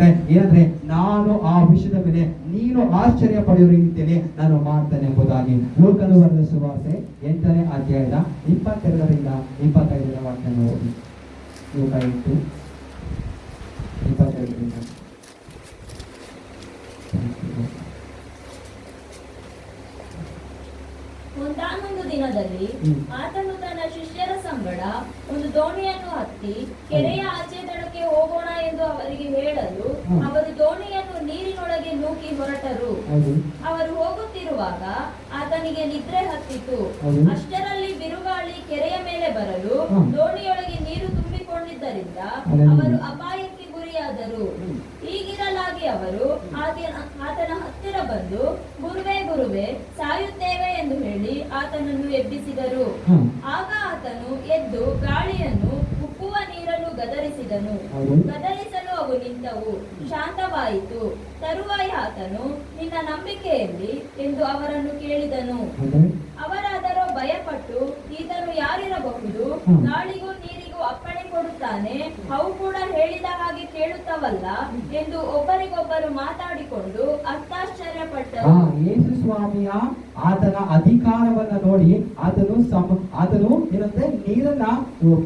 ಹೇಳ್ತಾರೆ ಏನಂದ್ರೆ, ನಾನು ಆ ವಿಷಯದ ಮೇಲೆ ನೀನು ಆಶ್ಚರ್ಯ ಪಡೆಯುವ ರೀತಿಯಲ್ಲಿ ನಾನು ಮಾಡ್ತೇನೆ ಎಂಬುದಾಗಿ. ಲೂಕನು ಬರೆದ ಸುವಾರ್ತೆ 8ನೇ ಅಧ್ಯಾಯದ 22ರಿಂದ 25ರ ವಾಕ್ಯ ಓದಿ. ಲೂಕ 8:22. ಒಂದಾನೊಂದು ದಿನದಲ್ಲಿ ಆತನು ತನ್ನ ಶಿಷ್ಯರ ಸಂಗಡ ಒಂದು ದೋಣಿಯನ್ನು ಹತ್ತಿ ಕೆರೆಯ ಆಚೆ ದಡಕ್ಕೆ ಹೋಗೋಣ ಎಂದು ಅವರಿಗೆ ಹೇಳಲು ಅವರು ದೋಣಿಯನ್ನು ನೀರಿನೊಳಗೆ ನೂಕಿ ಹೊರಟರು. ಅವರು ಹೋಗುತ್ತಿರುವಾಗ ಆತನಿಗೆ ನಿದ್ರೆ ಹತ್ತಿತು. ಅಷ್ಟರಲ್ಲಿ ಬಿರುಗಾಳಿ ಕೆರೆಯ ಮೇಲೆ ಬರಲು ದೋಣಿಯೊಳಗೆ ನೀರು ತುಂಬಿಕೊಂಡಿದ್ದರಿಂದ ಅವರು ಅಪಾಯಕ್ಕೆ ಗುರಿಯಾದರು. ಹೀಗಿರಲಾಗಿ ಅವರು ಆತನ ಹತ್ತಿರ ಬಂದು, ಗುರುವೇ ಗುರುವೇ, ಸಾಯುತ್ತೇವೆ ಎಂದು ಹೇಳಿ ಆತನನ್ನು ಎಬ್ಬಿಸಿದರು. ಆಗ ಆತನು ಎದ್ದು ಗಾಳಿಯನ್ನು ಉಕ್ಕುವ ನೀರನ್ನು ಗದರಿಸಿದನು. ಗದರಿಸಲು ಅವು ನಿಂತವು, ಶಾಂತವಾಯಿತು. ತರುವಾಯ ಆತನು, ನಿನ್ನ ನಂಬಿಕೆಯಲ್ಲಿ ಎಂದು ಅವರನ್ನು ಕೇಳಿದನು. ಅವರಾದರೋ ಭಯಪಟ್ಟು, ಈತನು ಯಾರಿರಬಹುದು, ಗಾಳಿಗೂ ನೀರಿಗೂ ಅಪ್ಪಣೆ ಕೊಡುತ್ತಾನೆ, ಅವು ಕೂಡ ಹೇಳಿದ ಹಾಗೆ ಕೇಳುತ್ತವಲ್ಲ ಎಂದು ಒಬ್ಬರಿಗೊಬ್ಬರು ಮಾತಾಡಿಕೊಂಡು ಅಷ್ಟಾಶ್ಚರ್ಯಪಟ್ಟರು. ಯೇಸು ಸ್ವಾಮಿಯ ಆತನ ಅಧಿಕಾರವನ್ನ ನೋಡಿ ಆತನು ಏನಂದ್ರೆ ನೀರನ್ನ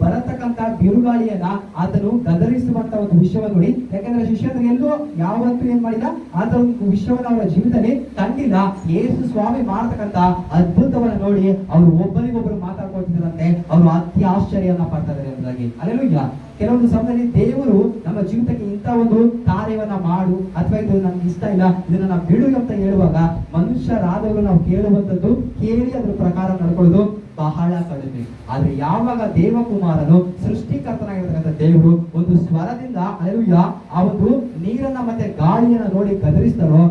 ಬರತಕ್ಕಂತ ಬಿರುಗಾಳಿಯನ್ನ ಆತನು ಗದರಿಸುವಂತ ಒಂದು ವಿಷಯವನ್ನು ನೋಡಿ. ಯಾಕಂದ್ರೆ ಶಿಷ್ಯರು ಎಲ್ಲೂ ಯಾವತ್ತೂ ಏನ್ ಮಾಡಿದ ಆತ ಒಂದು ವಿಷಯವನ್ನ ಅವರ ಜೀವಿತದಲ್ಲಿ ಕಂಡಿಲ್ಲ. ಯೇಸು ಸ್ವಾಮಿ ಮಾಡತಕ್ಕಂತ ಅದ್ಭುತವನ್ನ ನೋಡಿ ಅವರು ಒಬ್ಬರಿಗೊಬ್ಬರು ಮಾತಾಡ್ಕೊಳ್ತಿದ್ರಂತೆ. ಅವರು ಅತಿ ಆಶ್ಚರ್ಯವನ್ನ ಪಡ್ತಾ ಇದ್ದಾರೆ ಎಂಬುದಾಗಿ. ಅಲ್ಲೆಲೂಯ್ಯ. ಕೆಲವೊಂದು ಸಮಯದಲ್ಲಿ ದೇವರು ನಮ್ಮ ಜೀವಿತಕ್ಕೆ ಇಂಥ ಒಂದು ಕಾರ್ಯವನ್ನ ಮಾಡು, ಅಥವಾ ಇದು ನಮ್ಗೆ ಇಷ್ಟ ಇಲ್ಲ, ಇದನ್ನ ನಾವು ಬಿಡು ಅಂತ ಹೇಳುವಾಗ ಮನುಷ್ಯರಾದವರು ನಾವು ಕೇಳುವಂಥದ್ದು ಕೇಳಿ ಅದ್ರ ಪ್ರಕಾರ ನಡ್ಕೊಳ್ಳೋದು ಬಹಳ ಕಡಿಮೆ. ಆದ್ರೆ ಯಾವಾಗ ದೇವಕುಮಾರನು ಸೃಷ್ಟಿಕರ್ತನಾಗಿರ್ತಕ್ಕಂಥ ದೇವರು ಒಂದು ಸ್ವರದಿಂದ ಅಲ್ಲೆಲೂಯ್ಯ ಆ ಒಂದು ನೀರನ್ನ ಮತ್ತೆ ಗಾಳಿಯನ್ನ ನೋಡಿ ಗದರಿಸ್ತಾರೋ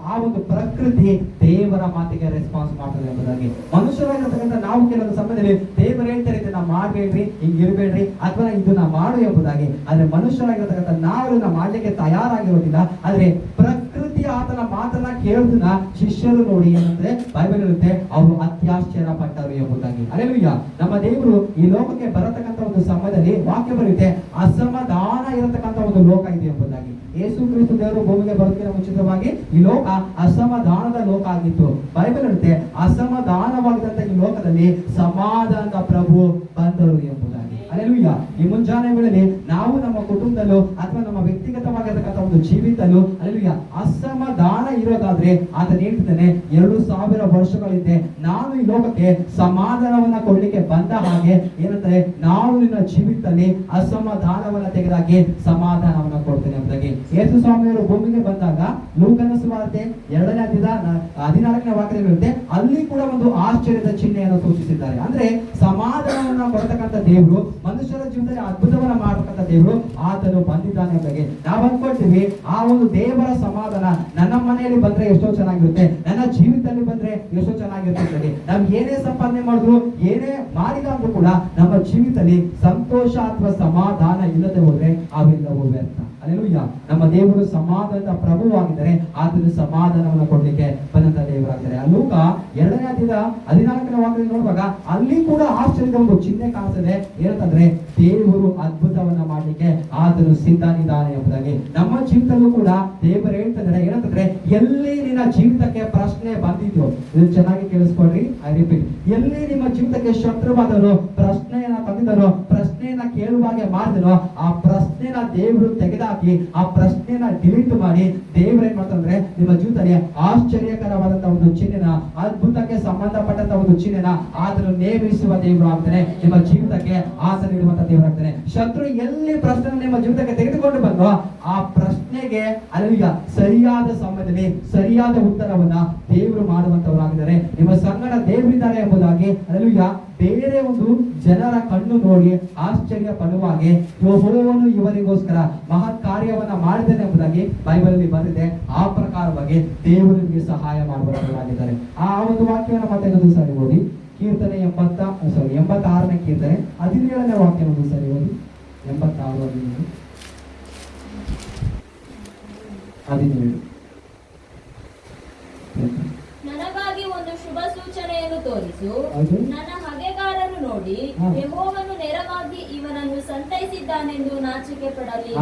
ಆ ಒಂದು ಪ್ರಕೃತಿ ದೇವರ ಮಾತಿಗೆ ರೆಸ್ಪಾನ್ಸ್ ಮಾಡ್ತದೆ ಎಂಬುದಾಗಿ. ಮನುಷ್ಯರಾಗಿರ್ತಕ್ಕಂಥ ನಾವು ಕೆಲವೊಂದು ಸಮಯದಲ್ಲಿ ದೇವರು ಹೇಳ್ತಾರೆ ಇದನ್ನ ಮಾಡ್ಬೇಡ್ರಿ, ಹಿಂಗಿರ್ಬೇಡ್ರಿ, ಅಥವಾ ಇದನ್ನ ಮಾಡು ಎಂಬುದಾಗಿ. ಆದ್ರೆ ಮನುಷ್ಯರಾಗಿರ್ತಕ್ಕಂಥ ನಾವು ಇದನ್ನ ಮಾಡ್ಲಿಕ್ಕೆ ತಯಾರಾಗಿರೋದಿಲ್ಲ. ಆದ್ರೆ ಪ್ರಕೃತಿ ಆತನ ಮಾತನ್ನ ಕೇಳುದನ್ನ ಶಿಷ್ಯರು ನೋಡಿ ಏನಂದ್ರೆ ಬೈಬಲ್ ಇರುತ್ತೆ, ಅವರು ಅತ್ಯಾಶ್ಚರ್ಯ ಪಟ್ಟರು ಎಂಬುದಾಗಿ. ಅಲ್ಲೆಲೂಯ್ಯ. ನಮ್ಮ ದೇವರು ಈ ಲೋಕಕ್ಕೆ ಬರತಕ್ಕಂಥ ಒಂದು ಸಮಯದಲ್ಲಿ ವಾಕ್ಯ ಬರುತ್ತೆ, ಅಸಮಾಧಾನ ಇರತಕ್ಕಂಥ ಒಂದು ಲೋಕ ಇದೆ ಎಂಬುದಾಗಿ. ಯೇಸು ಕ್ರಿಸ್ತ ದೇವರು ಭೂಮಿಗೆ ಬರುತ್ತಿರುವ ಮುಂಚಿತವಾಗಿ ಈ ಲೋಕ ಅಸಮಾಧಾನದ ಲೋಕ ಆಗಿತ್ತು. ಬೈಬಲ್ ಇರುತ್ತೆ, ಅಸಮಾಧಾನವಾಗಿದ್ದಂತ ಈ ಲೋಕದಲ್ಲಿ ಸಮಾಧಾನದ ಪ್ರಭು ಬಂದರು ಎಂಬುದಾಗಿ. ಅಲ್ಲೆಲೂಯ್ಯ. ಈ ಮುಂಜಾನೆ ವೇಳೆಯಲ್ಲಿ ನಾವು ನಮ್ಮ ಕುಟುಂಬದಲ್ಲೂ ಅಥವಾ ನಮ್ಮ ವ್ಯಕ್ತಿಗತವಾಗಿರತಕ್ಕಂಥ ಒಂದು ಜೀವಿತಲ್ಲೂ ಅಲ್ಲೆಲೂಯ್ಯ ಅಸಮಾಧಾನ ಇರೋದಾದ್ರೆ ಆತ ಹೇಳ್ತಾನೆ, 2000 ವರ್ಷಗಳಿಂದ ನಾನು ಈ ಲೋಕಕ್ಕೆ ಸಮಾಧಾನವನ್ನ ಕೊಡ್ಲಿಕ್ಕೆ ಬಂದ ಹಾಗೆ ಏನಂತಾರೆ, ನಾನು ನಿನ್ನ ಜೀವಿತದಲ್ಲಿ ಅಸಮಾಧಾನವನ್ನ ತೆಗೆದಾಕಿ ಸಮಾಧಾನವನ್ನ ಕೊಡ್ತೇನೆ ಎಂಬುದಾಗಿ. ಯೇಸು ಸ್ವಾಮಿಯವರು ಭೂಮಿಗೆ ಬಂದಾಗ ಲೂಕನ ಸುವಾರ್ತೆ 2ನೇ ಅಧ್ಯಾಯದ 14ನೇ ವಾಕ್ಯದಲ್ಲಿರುತ್ತೆ, ಅಲ್ಲಿ ಕೂಡ ಒಂದು ಆಶ್ಚರ್ಯದ ಚಿಹ್ನೆಯನ್ನು ಸೂಚಿಸಿದ್ದಾರೆ. ಅಂದ್ರೆ ಸಮಾಧಾನವನ್ನ ಕೊಡ್ತಕ್ಕಂಥ ದೇವರು, ಮನುಷ್ಯರ ಜೀವನದಲ್ಲಿ ಅದ್ಭುತವನ್ನ ಮಾಡತಕ್ಕಂಥ ದೇವರು ಆತನು ಬಂದಿದ್ದಾನೆ ಎಂಬುದಾಗಿ. ನಾವು ಅನ್ಕೊಳ್ತೀವಿ ಆ ಒಂದು ದೇವರ ಸಮಾಧಾನ ನನ್ನ ಮನೆಯಲ್ಲಿ ಬಂದ್ರೆ ಎಷ್ಟೋ ಚೆನ್ನಾಗಿರುತ್ತೆ, ನನ್ನ ಜೀವಿತದಲ್ಲಿ ಬಂದ್ರೆ ಎಷ್ಟೋ ಚೆನ್ನಾಗಿರುತ್ತೆ. ನಾವು ಏನೇ ಸಂಪಾದನೆ ಮಾಡಿದ್ರು, ಏನೇ ಮಾಡಿದ ಅಂದ್ರೂ ಕೂಡ ನಮ್ಮ ಜೀವಿತದಲ್ಲಿ ಸಂತೋಷ ಅಥವಾ ಸಮಾಧಾನ ಇಲ್ಲದೆ ಹೋದ್ರೆ ಅವೆಲ್ಲವೂ ವ್ಯರ್ಥ. ಅಲ್ಲೆಲೂಯ್ಯ. ನಮ್ಮ ದೇವರು ಸಮಾಧಾನದ ಪ್ರಭುವಾಗಿದ್ದಾರೆ. ಆತನು ಸಮಾಧಾನವನ್ನು ಕೊಡ್ಲಿಕ್ಕೆ ಬಂದಂತ ದೇವರಾಗಿದ್ದಾರೆ. ಲೂಕ 2ನೇ ಅಧ್ಯಾಯದ 14ನೇ ವಾಕ್ಯದಲ್ಲಿ ನೋಡುವಾಗ ಅಲ್ಲಿ ಕೂಡ ಆಶ್ಚರ್ಯದ ಒಂದು ಚಿಹ್ನೆ ಕಾಣಿಸ್ತದೆ. ಏನಂತಂದ್ರೆ ದೇವರು ಅದ್ಭುತವನ್ನ ಮಾಡ್ಲಿಕ್ಕೆ ಆತನು ಸಿದ್ಧನಿದ್ದಾನೆ ಎಂಬುದಾಗಿ. ನಮ್ಮ ಜೀವಿತದಲ್ಲೂ ಕೂಡ ದೇವರು ಹೇಳ್ತಿದ್ದಾರೆ ಏನಂತಂದ್ರೆ, ಎಲ್ಲಿ ನಿನ್ನ ಜೀವಿತಕ್ಕೆ ಪ್ರಶ್ನೆ ಬಂದಿದ್ಯೋ, ಇದು ಚೆನ್ನಾಗಿ ಕೇಳಿಸ್ಕೊಳ್ರಿ, ಐ ರಿಪೀಟ್, ಎಲ್ಲಿ ನಿಮ್ಮ ಜೀವಿತಕ್ಕೆ ಶತ್ರುವಾದನು ಪ್ರಶ್ನೆಯನ್ನ ತಂದಿದನೋ, ಪ್ರಶ್ನೆಯನ್ನ ಕೇಳುವಾಗೆ ಮಾಡಿದನೋ, ಆ ಪ್ರಶ್ನೆನ ದೇವರು ತೆಗೆದಾಕಿ ಆ ಪ್ರಶ್ನೆನ ಡಿಲೀಟ್ ಮಾಡಿ ದೇವರು ಏನ್ ಮಾಡ್ತಾರೆ, ನಿಮ್ಮ ಜೀವಿತದಲ್ಲಿ ಆಶ್ಚರ್ಯಕರವಾದಂತ ಒಂದು ಚಿಹ್ನೆನ, ಅದ್ಭುತಕ್ಕೆ ಸಂಬಂಧಪಟ್ಟಂತ ಒಂದು ಚಿಹ್ನೆನ ಆತನು ನೇಮಿಸುವ ದೇವರು ಆಗ್ತಾನೆ. ನಿಮ್ಮ ಜೀವಿತಕ್ಕೆ ಆತನು ಇರುವಂತ ದೇವರಾಗ್ತಾನೆ. ಶತ್ರು ಎಲ್ಲಿ ಪ್ರಶ್ನೆ ನಿಮ್ಮ ಜೀವಿತಕ್ಕೆ ತೆಗೆದುಕೊಂಡು ಬಂದೋ ಆ ಪ್ರಶ್ನೆಗೆ ಅಲ್ಲಿಗ ಸರಿಯಾದ ಸಮಯದಲ್ಲಿ ಸರಿಯಾದ ಉತ್ತರವನ್ನ ದೇವರು ಮಾಡುವಂತವರಾಗಿದ್ದಾರೆ. ನಿಮ್ಮ ಸಂಗಡ ದೇವರಿದ್ದಾರೆ ಎಂಬುದಾಗಿ ಅಲ್ಲಿಗ ಬೇರೆ ಒಂದು ಜನರ ಕಣ್ಣು ನೋಡಿ ಆಶ್ಚರ್ಯ ಪಡುವಾಗೆ ಯೆಹೋವನು ಇವರಿಗೋಸ್ಕರ ಮಹತ್ ಕಾರ್ಯವನ್ನ ಮಾಡಿದ್ದಾನೆ ಎಂಬುದಾಗಿ ಬೈಬಲ್ ಅಲ್ಲಿ ಬಂದಿದೆ. ಆ ಪ್ರಕಾರವಾಗಿ ದೇವರು ನಿಮಗೆ ಸಹಾಯ ಮಾಡುವವರಾಗಿದ್ದಾರೆ. ಆ ಒಂದು ವಾಕ್ಯವನ್ನು ಮತ್ತೆ ಇನ್ನೊಂದು ಸಾರಿ ಓದಿ. ಕೀರ್ತನೆ 86ನೇ ಕೀರ್ತನೆ 17ನೇ ವಾಕ್ಯ ಒಂದು ಸಾರಿ ಓದಿ. 86:17. ನನಗಾಗಿ ಒಂದು ಶುಭ ಸೂಚನೆಯನ್ನು ತೋರಿಸು, ನನ್ನ ಹಗೆಗಾರರು ನೋಡಿ ನೋಡಿ ಯೆಹೋವನು ನೇರವಾಗಿ ಇವನನ್ನು ಸಂತೈಸಿದ್ದಾನೆಂದು ನಾಚಿಕೆ ಪಡಲಿ.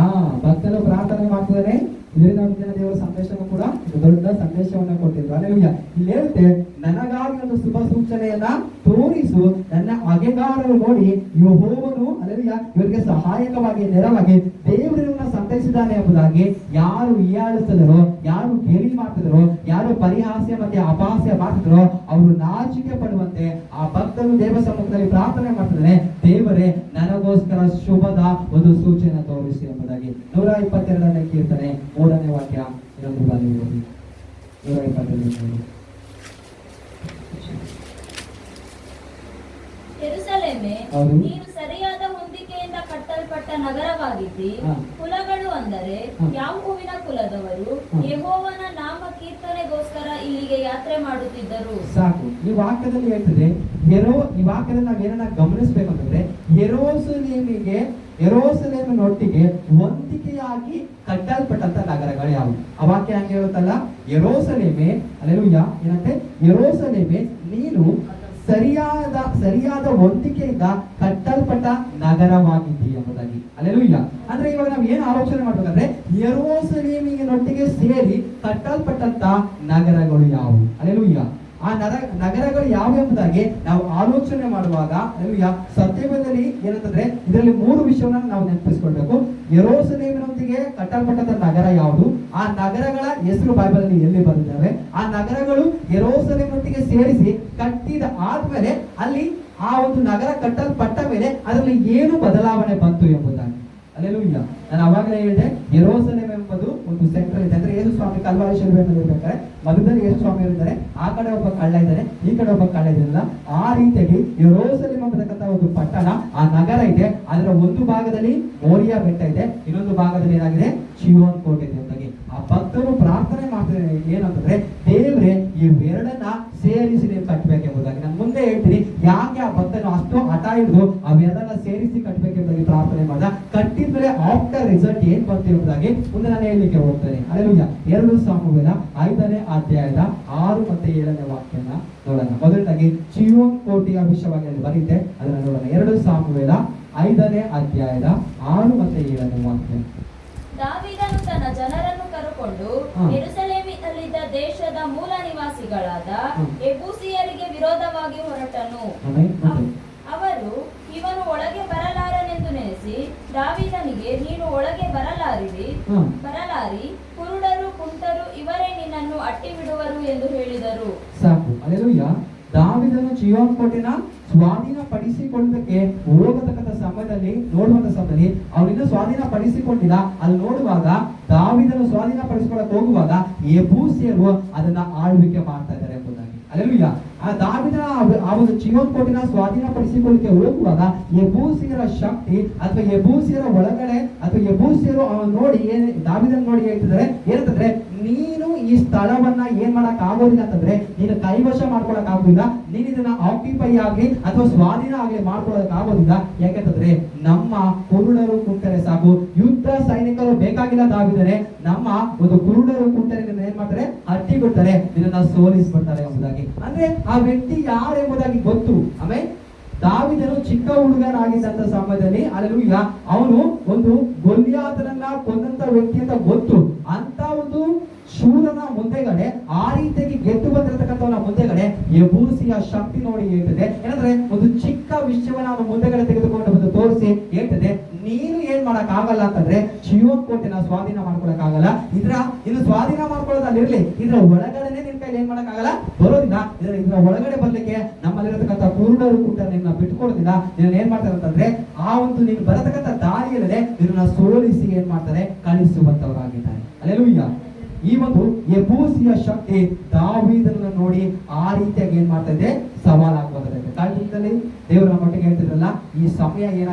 ಭಕ್ತನು ಪ್ರಾರ್ಥನೆ ಮಾಡ್ತಿದ್ದಾನೆ. ಇದರಿಂದ ದೇವರ ಸಂದೇಶನೂ ಕೂಡ ದೊಡ್ಡ ಸಂದೇಶವನ್ನ ಕೊಟ್ಟಿದ್ರು. ಅಲ್ಲೆಲೂಯಾ. ಇಲ್ಲಿ ಹೇಳುತ್ತೆ, ನನಗಾಗಿ ಒಂದು ಶುಭ ಸೂಚನೆಯನ್ನ ತೋರಿಸು, ನನ್ನ ಹಗೆಗಾರರು ನೋಡಿ ಯೆಹೋವನು ಅಲ್ಲೆಲೂಯಾ ಇವರಿಗೆ ಸಹಾಯಕವಾಗಿ ನೆರವಾಗಿ ದೇವರನ್ನ ಸಂತೈಸಿದ್ದಾನೆ ಎಂಬುದಾಗಿ ಯಾರು ಹೀಯಾಳಿಸಿದರೋ, ಯಾರು ಗೇಲಿ ಮಾಡ್ತಿದರೋ, ಯಾರು ಪರಿಹಾಸ್ಯ ಮತ್ತೆ ಅಪಹಾಸ್ಯ ಮಾಡ್ತಿದರೋ ಅವರು ನಾಚಿಕೆ ಪಡುವಂತೆ ಆ ಭಕ್ತರು ದೇವ ಸಮ್ಮುಖದಲ್ಲಿ ಪ್ರಾರ್ಥನೆ ಮಾಡ್ತಿದ್ದಾನೆ. ದೇವರೇ, ನನಗೋಸ್ಕರ ಶುಭದ ಒಂದು ಸೂಚನೆ ತೋರಿಸಿ ಎಂಬುದಾಗಿ. 122ನೇ ಕೀರ್ತನೆ 3ನೇ ವಾಕ್ಯ. ಇನ್ನೊಂದು ಬಾರಿ ಓದಿ. 122. ಯೆರೂಸಲೇಮೇ, ನೀನು ಸರಿಯಾದ ಹೊಂದಿಕೆಯಿಂದ ಕಟ್ಟಲ್ಪಟ್ಟ ನಗರವಾಗಿದ್ದಿ. ಕುಲಗಳು ಅಂದರೆ ಯಾಕೋಬಿನ ಕುಲದವರು ಯೆಹೋವನ ನಾಮ ಕೀರ್ತನೆಗೋಸ್ಕರ ಇಲ್ಲಿಗೆ ಯಾತ್ರೆ ಮಾಡುತ್ತಿದ್ದರು. ಸಾಕು. ಈ ವಾಕ್ಯದಲ್ಲಿ ಹೇಳ್ತದೆ, ಈ ವಾಕ್ಯದಲ್ಲಿ ನಾವೇನ ಗಮನಿಸಬೇಕಂತಂದ್ರೆ, ಯೆರೂಸಲೇಮಿನೊಟ್ಟಿಗೆ ಹೊಂದಿಕೆಯಾಗಿ ಕಟ್ಟಲ್ಪಟ್ಟಂತ ನಗರಗಳು ಯಾವುವು? ಆ ವಾಕ್ಯ ಹಂಗೆ ಹೇಳುತ್ತಲ್ಲ, ಯೆರೂಸಲೇಮೇ ಅಲ್ಲೆಲೂಯಾ ಏನಂತೆ, ಯೆರೂಸಲೇಮೇ ನೀನು ಸರಿಯಾದ ಹೊಂದಿಕೆಯಿಂದ ಕಟ್ಟಲ್ಪಟ್ಟ ನಗರವಾಗಿದ್ದೀ ಎಂಬುದಾಗಿ. ಅಲ್ಲೆಲೂಯಾ. ಅಂದ್ರೆ ಇವಾಗ ನಾವು ಏನು ಆಲೋಚನೆ ಮಾಡ್ಬೇಕಂದ್ರೆ, ಯೆರೂಸಲೇಮಿನೊಟ್ಟಿಗೆ ಸೇರಿ ಕಟ್ಟಲ್ಪಟ್ಟಂತ ನಗರಗಳು ಯಾವುವು? ಅಲ್ಲೆಲೂಯಾ. ಆ ನಗರಗಳು ಯಾವ ಎಂಬುದಾಗಿ ನಾವು ಆಲೋಚನೆ ಮಾಡುವಾಗ ಅಲ್ಲೆಲೂಯಾ ಸತ್ಯವೇದದಲ್ಲಿ ಏನಂತಂದ್ರೆ ಇದರಲ್ಲಿ 3 ವಿಷಯವನ್ನ ನಾವು ನೆನಪಿಸ್ಕೊಳ್ಬೇಕು. ಯೆರೂಸಲೇಮಿನೊಂದಿಗೆ ಕಟ್ಟಲ್ಪಟ್ಟಂತ ನಗರ ಯಾವುದು, ಆ ನಗರಗಳ ಹೆಸರು ಬೈಬಲಲ್ಲಿ ಎಲ್ಲಿ ಬಂದಿದ್ದಾವೆ, ಆ ನಗರಗಳು ಯೆರೂಸಲೇಮಿನೊಟ್ಟಿಗೆ ಸೇರಿಸಿ ಕಟ್ಟಿದ ಆದ್ಮೇಲೆ ಅಲ್ಲಿ ಆ ಒಂದು ನಗರ ಕಟ್ಟಲ್ಪಟ್ಟ ಮೇಲೆ ಅದರಲ್ಲಿ ಏನು ಬದಲಾವಣೆ ಬಂತು ಎಂಬುದಾಗಿ. ಅಲ್ಲೆಲೂಯಾ. ನಾನು ಅವಾಗಲೇ ಹೇಳಿದೆ, ಯೆರೂಸಲೇಮ್ ಎಂಬುದು ಒಂದು ಸೆಂಟ್ರಲ್ ಇದೆ. ಅಂದ್ರೆ ಯೇಸು ಸ್ವಾಮಿ ಕಲ್ವಾರಿ ಶಿಲುಬೆಯಲ್ಲಿ ಇರ್ಬೇಕಾದ್ರೆ ಮಧ್ಯದಲ್ಲಿ ಯೇಸು ಸ್ವಾಮಿ ಇದ್ದಾರೆ, ಆ ಕಡೆ ಒಬ್ಬ ಕಳ್ಳ ಇದ್ದಾನೆ, ಈ ಕಡೆ ಒಬ್ಬ ಕಳ್ಳ ಇದ್ದಾನಲ್ಲ. ಆ ರೀತಿಯಾಗಿ ಯೆರೂಸಲೇಮ್ ಎಂಬತಕ್ಕಂಥ ಒಂದು ಪಟ್ಟಣ, ಆ ನಗರ ಇದೆ. ಅದರ ಒಂದು ಭಾಗದಲ್ಲಿ ಮೋರಿಯಾ ಬೆಟ್ಟ ಇದೆ, ಇನ್ನೊಂದು ಭಾಗದಲ್ಲಿ ಏನಾಗಿದೆ, ಚೀಯೋನ್ ಕೋಟೆ ಇದೆ ಎಂಬುದಾಗಿ. ಆ ಭಕ್ತರು ಪ್ರಾರ್ಥನೆ ಮಾಡ್ತಾರೆ ಏನಂತಂದ್ರೆ, ದೇವರೇ ಇವೆರಡನ್ನ ಸೇರಿಸಿ ನೀವು ಕಟ್ಟಬೇಕೆಂಬುದಾಗಿ. ನಾನು ಮುಂದೆ ಹೇಳ್ತೀನಿ ಯಾಕೆ ಆ ಭಕ್ತನು ಅಷ್ಟು ಹಠ ಹಿಡಿದು ಅವೆರಡನ್ನ ಸೇರಿಸಿ ಕಟ್ಟಬೇಕೆಂಬುದಾಗಿ ಪ್ರಾರ್ಥನೆ ಮಾಡಿದ. ಕಟ್ಟಿದ್ಮೇಲೆ ಆಫ್ಟರ್ ರಿಸಲ್ಟ್ ಏನ್ ಬಂತು ಎಂಬುದಾಗಿ ಮುಂದೆ ನಾನು ಹೇಳಲಿಕ್ಕೆ ಹೋಗ್ತೇನೆ. ಅಲ್ಲೆಲೂಯಾ. 2 ಸಾಮುವೇಲ 5ನೇ ಅಧ್ಯಾಯದ 6 ಮತ್ತು 7ನೇ ವಾಕ್ಯನ ನೋಡೋಣ. ಮೊದಲನೇದಾಗಿ ಚೀಯೋನ್ ಕೋಟೆಯ ವಿಷಯವಾಗಿ ಅಲ್ಲಿ ಬರೀತೆ, ಅದನ್ನ ನೋಡೋಣ. 2 ಸಾಮುವೇಲ 5ನೇ ಅಧ್ಯಾಯದ 6 ಮತ್ತು 7ನೇ ವಾಕ್ಯ. ದಾವೀದನು ತನ್ನ ಜನರನ್ನು ಕರೆಕೊಂಡು ಯೆರೂಸಲೇಮಿನಲ್ಲಿದ್ದ ದೇಶದ ಮೂಲ ನಿವಾಸಿಗಳಾದ ಯೆಬೂಸಿಯರಿಗೆ ವಿರೋಧವಾಗಿ ಹೊರಟನು. ಅವರು ಇವನು ಒಳಗೆ ಬರಲಾರನೆಂದು ನೆನೆಸಿ ದಾವೀದನಿಗೆ, ನೀನು ಒಳಗೆ ಬರಲಾರಿ, ಕುರುಡರು ಕುಂಟರು ಇವರೇ ನಿನ್ನನ್ನು ಅಟ್ಟಿ ಬಿಡುವರು ಎಂದು ಹೇಳಿದರು. ಸಾಕು. ಅಲ್ಲೆಲೂಯಾ. ದಾವೀದನು ಚೀಯೋನ್ ಕೋಟೆನ ಸ್ವಾಧೀನ ಪಡಿಸಿಕೊಳ್ಳೋದಕ್ಕೆ ಹೋಗತಕ್ಕಂಥ ಸಮಯದಲ್ಲಿ ನೋಡುವಂತ ಸಮಯದಲ್ಲಿ ಅವನಿಂದ ಸ್ವಾಧೀನ ಪಡಿಸಿಕೊಂಡಿಲ್ಲ. ಅಲ್ಲಿ ನೋಡುವಾಗ ದಾವೀದನು ಸ್ವಾಧೀನ ಪಡಿಸಿಕೊಳ್ಳಕ್ಕೆ ಹೋಗುವಾಗ ಯೆಬೂಸಿಯರು ಅದನ್ನ ಆಳ್ವಿಕೆ ಮಾಡ್ತಾ ಇದ್ದಾರೆ ಎಂಬುದಾಗಿ. ಅಲ್ಲೆಲೂಯಾ. ಆ ದಾವೀದನ ಆ ಒಂದು ಚೀಯೋನ್ ಕೋಟೆನ ಸ್ವಾಧೀನ ಪಡಿಸಿಕೊಳ್ಳಕ್ಕೆ ಹೋಗುವಾಗ ಯೆಬೂಸಿಯರ ಶಕ್ತಿ ಅಥವಾ ಯೆಬೂಸಿಯರ ಒಳಗಡೆ ಅಥವಾ ಯೆಬೂಸಿಯರು ಅವನು ನೋಡಿ ದಾವೀದನ ನೋಡಿ ಹೇಳ್ತಿದ್ದಾರೆ ಏನಂತಂದ್ರೆ, ನೀನು ಈ ಸ್ಥಳವನ್ನ ಏನ್ ಮಾಡಕ್ ಆಗೋದಿಲ್ಲ ಅಂತಂದ್ರೆ, ನೀನು ಕೈವಶ ಮಾಡ್ಕೊಳಕ್ ಆಗೋದಿಲ್ಲ, ನೀನು ಇದನ್ನ ಆಕ್ಯುಪೈ ಆಗ್ಲಿ ಅಥವಾ ಸ್ವಾಧೀನ ಆಗ್ಲಿ ಮಾಡ್ಕೊಳಕ್ ಆಗೋದಿಲ್ಲ. ಯಾಕೆಂತಂದ್ರೆ ನಮ್ಮ ಕುರುಡರು ಕುಂಟರೆ ಸಾಕು, ಯುದ್ಧ ಸೈನಿಕರು ಬೇಕಾಗಿಲ್ಲ ದಾವಿದರೆ, ನಮ್ಮ ಒಂದು ಕುರುಡರು ಕುಂಟರೆ ಏನ್ ಮಾಡ್ತಾರೆ, ಹಟ್ಟಿ ಬಿಡ್ತಾರೆ, ಇದನ್ನ ಸೋಲಿಸ್ಬಿಡ್ತಾರೆ ಎಂಬುದಾಗಿ. ಅಂದ್ರೆ ಆ ವ್ಯಕ್ತಿ ಯಾರು ಎಂಬುದಾಗಿ ಗೊತ್ತು. ಆಮೇಲೆ ದಾವೀದನು ಚಿಕ್ಕ ಹುಡುಗನಾಗಿದ್ದಂತ ಸಮಯದಲ್ಲಿ ಅಲ್ಲೆಲೂಯಾ ಅವನು ಒಂದು ಗೊಲ್ಯಾತನನ್ನ ಕೊಂದಂತ ವ್ಯಕ್ತಿ ಅಂತ ಗೊತ್ತು. ಅಂತ ಒಂದು ಶೂರನ ಮುಂದೆಗಡೆ ಆ ರೀತಿಯಾಗಿ ಗೆದ್ದು ಬಂದಿರತಕ್ಕಂಥವನ ಮುಂದೆಗಡೆ ಯೆಬೂಸಿಯ ಶಕ್ತಿ ನೋಡಿ ಹೇಳ್ತದೆ ಏನಂದ್ರೆ, ಒಂದು ಚಿಕ್ಕ ವಿಷಯವನ್ನ ಅವನು ಮುಂದೆಗಡೆ ತೆಗೆದುಕೊಂಡು ಬಂದು ತೋರಿಸಿ ಹೇಳ್ತದೆ, ನೀನು ಏನ್ ಮಾಡಕ್ ಆಗಲ್ಲ ಅಂತಂದ್ರೆ ಚೀಯೋನ್ ಕೋಟೆನ ಸ್ವಾಧೀನ ಮಾಡ್ಕೊಳಕ್ ಆಗಲ್ಲ. ಇನ್ನು ಸ್ವಾಧೀನ ಮಾಡ್ಕೊಳ್ಳೋದಲ್ಲಿರ್ಲಿ, ಇದ್ರ ಒಳಗಡೆನೆ ನಿನ್ ಕೈಲಿ ಏನ್ ಮಾಡಕ್ ಆಗಲ್ಲ, ಬರೋದಿಲ್ಲ. ಇದ್ರ ಒಳಗಡೆ ಬರ್ಲಿಕ್ಕೆ ನಮ್ಮಲ್ಲಿರತಕ್ಕಂಥ ಕುರುಡರು ಕೂಡ ನಿನ್ನ ಬಿಟ್ಕೊಡೋದಿಲ್ಲ. ಇದನ್ನ ಏನ್ ಮಾಡ್ತಾರೆ ಅಂತಂದ್ರೆ, ಆ ಒಂದು ನೀನು ಬರತಕ್ಕಂಥ ದಾರಿಯಲ್ಲದೆ ಇದನ್ನ ಸೋಲಿಸಿ ಏನ್ ಮಾಡ್ತಾರೆ, ಕಳಿಸುವಂತವರಾಗಿದ್ದಾರೆ. ಅಲ್ಲೆಲೂಯಾ. ಈ ಒಂದು ಯೆಬೂಸಿಯ ಶಕ್ತಿ ದಾವೀದನನ್ನು ನೋಡಿ ಆ ರೀತಿಯಾಗಿ ಏನ್ ಮಾಡ್ತಾ ಇದೆ, ಸವಾಲಾಗ್ಬೋದಾಗಿದೆ. ಕಾಲದಲ್ಲಿ ದೇವರ ಮಟ್ಟಿಗೆ ಹೇಳ್ತಿದ್ರಲ್ಲ, ಈ ಸಮಯ ಏನಾಗ